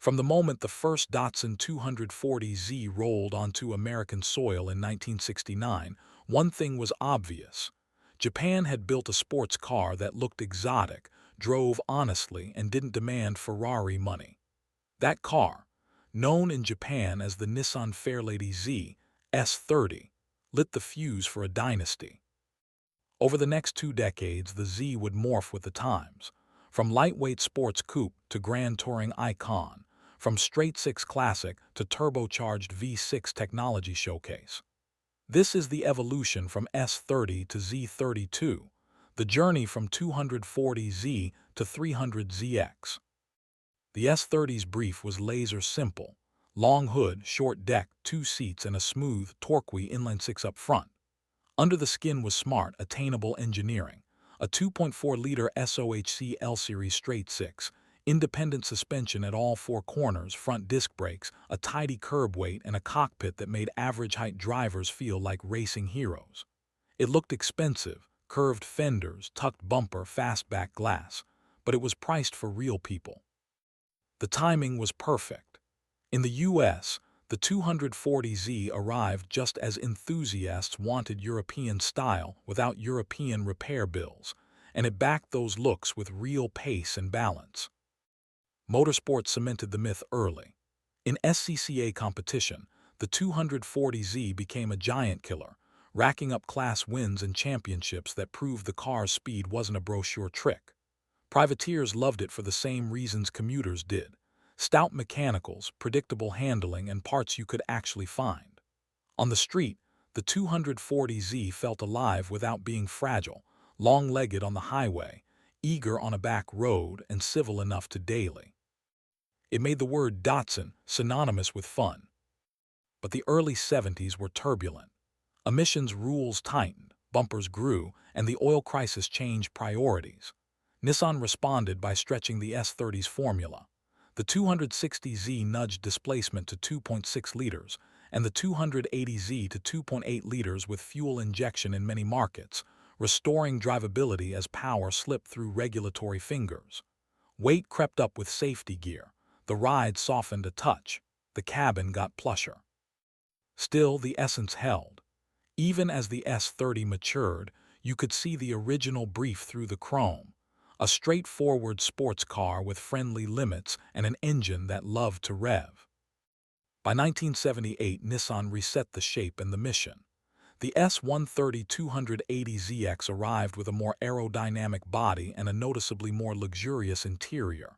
From the moment the first Datsun 240Z rolled onto American soil in 1969, one thing was obvious. Japan had built a sports car that looked exotic, drove honestly, and didn't demand Ferrari money. That car, known in Japan as the Nissan Fairlady Z, S30, lit the fuse for a dynasty. Over the next 2 decades, the Z would morph with the times. From lightweight sports coupe to grand touring icon, from straight-six classic to turbocharged V6 technology showcase. This is the evolution from S30 to Z32, the journey from 240Z to 300ZX. The S30's brief was laser simple: long hood, short deck, 2 seats, and a smooth, torquey inline-six up front. Under the skin was smart, attainable engineering: a 2.4-liter SOHC L-Series straight-six, independent suspension at all 4 corners, front disc brakes, a tidy curb weight, and a cockpit that made average-height drivers feel like racing heroes. It looked expensive: curved fenders, tucked bumper, fastback glass, but it was priced for real people. The timing was perfect. In the US, the 240Z arrived just as enthusiasts wanted European style without European repair bills, and it backed those looks with real pace and balance. Motorsport cemented the myth early. In SCCA competition, the 240Z became a giant killer, racking up class wins and championships that proved the car's speed wasn't a brochure trick. Privateers loved it for the same reasons commuters did: stout mechanicals, predictable handling, and parts you could actually find. On the street, the 240Z felt alive without being fragile, long-legged on the highway, eager on a back road, and civil enough to daily. It made the word Datsun synonymous with fun. But the early 70s were turbulent. Emissions rules tightened, bumpers grew, and the oil crisis changed priorities. Nissan responded by stretching the S30's formula. The 260Z nudged displacement to 2.6 liters, and the 280Z to 2.8 liters with fuel injection in many markets, restoring drivability as power slipped through regulatory fingers. Weight crept up with safety gear. The ride softened a touch. The cabin got plusher. Still, the essence held. Even as the S30 matured, you could see the original brief through the chrome: a straightforward sports car with friendly limits and an engine that loved to rev. By 1978, Nissan reset the shape and the mission. The S130 280ZX arrived with a more aerodynamic body and a noticeably more luxurious interior.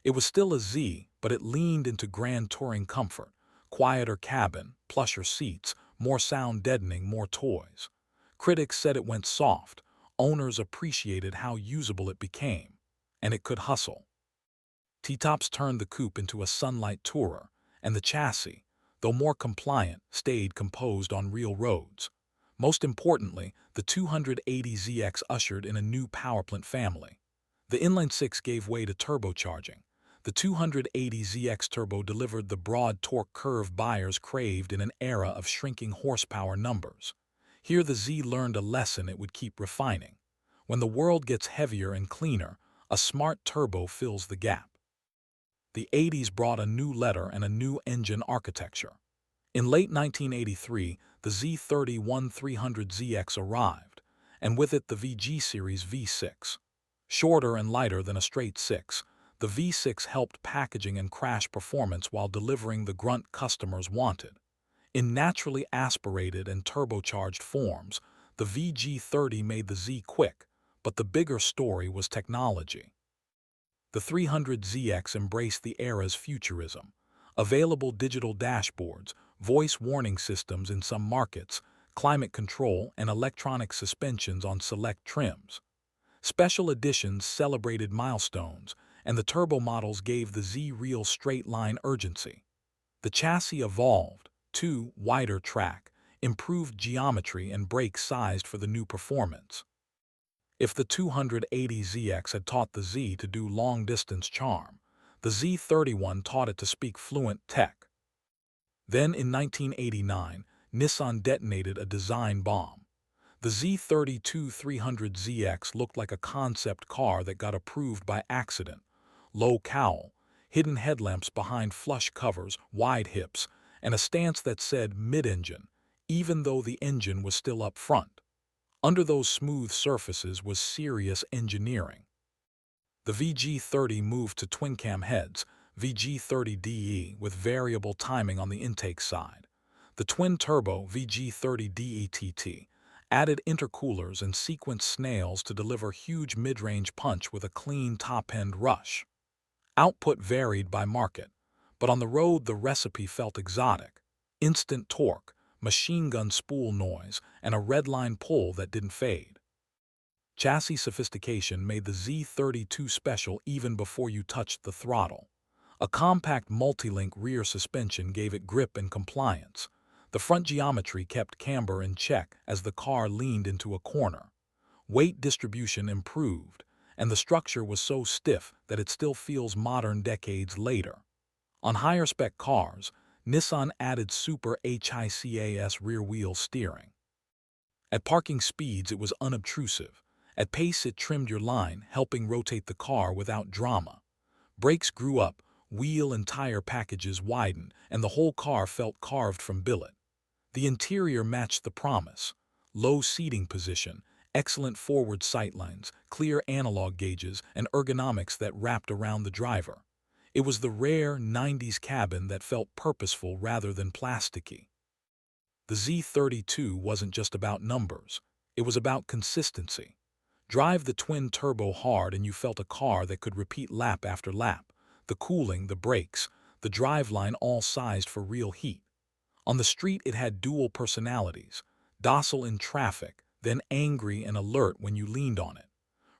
It was still a Z, but it leaned into grand touring comfort: quieter cabin, plusher seats, more sound deadening, more toys. Critics said it went soft. Owners appreciated how usable it became, and it could hustle. T-tops turned the coupe into a sunlight tourer, and the chassis, though more compliant, stayed composed on real roads. Most importantly, the 280ZX ushered in a new powerplant family. The inline-six gave way to turbocharging. The 280ZX Turbo delivered the broad torque curve buyers craved in an era of shrinking horsepower numbers. Here the Z learned a lesson it would keep refining. When the world gets heavier and cleaner, a smart turbo fills the gap. The 80s brought a new letter and a new engine architecture. In late 1983, the Z31 300ZX arrived, and with it the VG Series V6. Shorter and lighter than a straight six, the V6 helped packaging and crash performance while delivering the grunt customers wanted. In naturally aspirated and turbocharged forms, the VG30 made the Z quick, but the bigger story was technology. The 300ZX embraced the era's futurism: available digital dashboards, voice warning systems in some markets, climate control, and electronic suspensions on select trims. Special editions celebrated milestones, and the turbo models gave the Z real straight-line urgency. The chassis evolved: two, wider track, improved geometry, and brakes sized for the new performance. If the 280ZX had taught the Z to do long-distance charm, the Z31 taught it to speak fluent tech. Then in 1989, Nissan detonated a design bomb. The Z32 300ZX looked like a concept car that got approved by accident: low cowl, hidden headlamps behind flush covers, wide hips, and a stance that said mid-engine, even though the engine was still up front. Under those smooth surfaces was serious engineering. The VG30 moved to twin-cam heads, VG30DE, with variable timing on the intake side. The twin-turbo VG30DETT added intercoolers and sequenced snails to deliver huge mid-range punch with a clean top-end rush. Output varied by market, but on the road the recipe felt exotic. Instant torque, machine gun spool noise, and a redline pull that didn't fade. Chassis sophistication made the Z32 special even before you touched the throttle. A compact multi-link rear suspension gave it grip and compliance. The front geometry kept camber in check as the car leaned into a corner. Weight distribution improved, and the structure was so stiff that it still feels modern decades later. On higher-spec cars, Nissan added super HICAS rear-wheel steering. At parking speeds, it was unobtrusive. At pace, it trimmed your line, helping rotate the car without drama. Brakes grew up, wheel and tire packages widened, and the whole car felt carved from billet. The interior matched the promise. Low seating position, excellent forward sightlines, clear analog gauges, and ergonomics that wrapped around the driver. It was the rare 90s cabin that felt purposeful rather than plasticky. The Z32 wasn't just about numbers. It was about consistency. Drive the twin-turbo hard and you felt a car that could repeat lap after lap. The cooling, the brakes, the driveline all sized for real heat. On the street it had dual personalities, docile in traffic, then angry and alert when you leaned on it.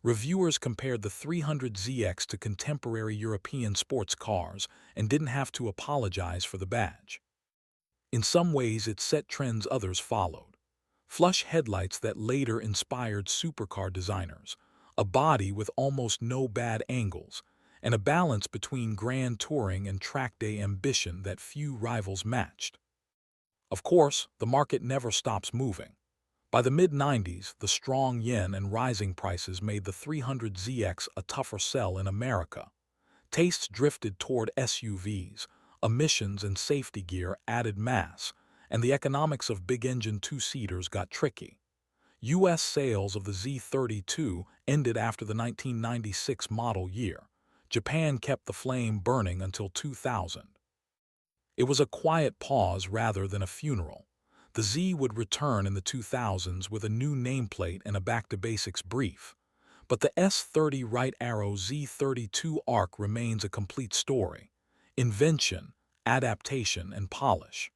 Reviewers compared the 300ZX to contemporary European sports cars and didn't have to apologize for the badge. In some ways it set trends others followed. Flush headlights that later inspired supercar designers, a body with almost no bad angles, and a balance between grand touring and track day ambition that few rivals matched. Of course, the market never stops moving. By the mid-90s, the strong yen and rising prices made the 300ZX a tougher sell in America. Tastes drifted toward SUVs, emissions and safety gear added mass, and the economics of big-engine two-seaters got tricky. U.S. sales of the Z32 ended after the 1996 model year. Japan kept the flame burning until 2000. It was a quiet pause rather than a funeral. The Z would return in the 2000s with a new nameplate and a back-to-basics brief. But the S30 right arrow Z32 arc remains a complete story. Invention, adaptation, and polish.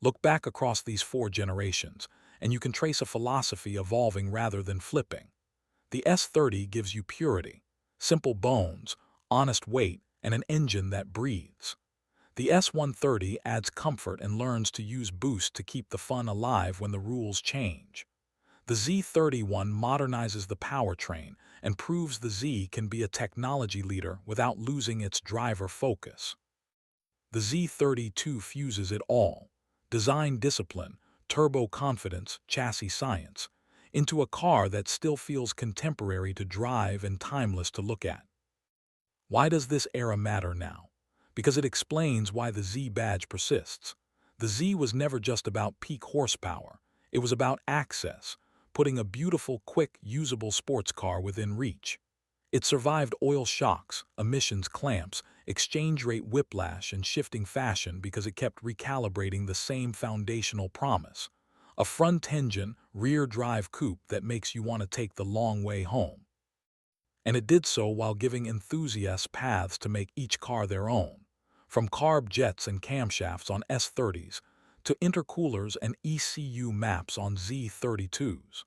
Look back across these 4 generations, and you can trace a philosophy evolving rather than flipping. The S30 gives you purity, simple bones, honest weight, and an engine that breathes. The S130 adds comfort and learns to use boost to keep the fun alive when the rules change. The Z31 modernizes the powertrain and proves the Z can be a technology leader without losing its driver focus. The Z32 fuses it all, design discipline, turbo confidence, chassis science, into a car that still feels contemporary to drive and timeless to look at. Why does this era matter now? Because it explains why the Z badge persists. The Z was never just about peak horsepower. It was about access, putting a beautiful, quick, usable sports car within reach. It survived oil shocks, emissions clamps, exchange rate whiplash, and shifting fashion because it kept recalibrating the same foundational promise. A front-engine, rear-drive coupe that makes you want to take the long way home. And it did so while giving enthusiasts paths to make each car their own. From carb jets and camshafts on S30s to intercoolers and ECU maps on Z32s.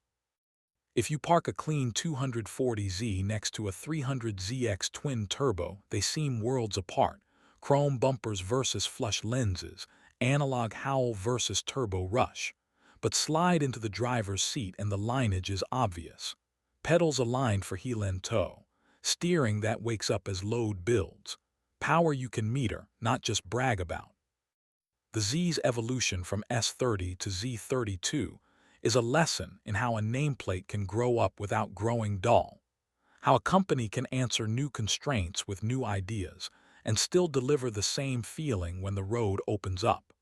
If you park a clean 240Z next to a 300ZX twin-turbo, they seem worlds apart. Chrome bumpers versus flush lenses, analog howl versus turbo rush. But slide into the driver's seat and the lineage is obvious. Pedals aligned for heel and toe. Steering that wakes up as load builds. Power you can meter, not just brag about. The Z's evolution from S30 to Z32 is a lesson in how a nameplate can grow up without growing dull, how a company can answer new constraints with new ideas, and still deliver the same feeling when the road opens up.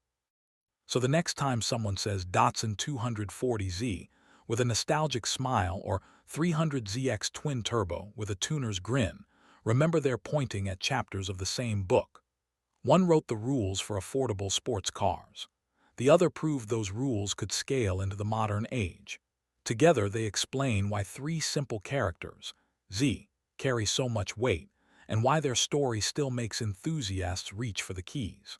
So the next time someone says Datsun 240Z with a nostalgic smile or 300ZX twin turbo with a tuner's grin, remember they're pointing at chapters of the same book. One wrote the rules for affordable sports cars. The other proved those rules could scale into the modern age. Together they explain why three simple characters, Z, carry so much weight, and why their story still makes enthusiasts reach for the keys.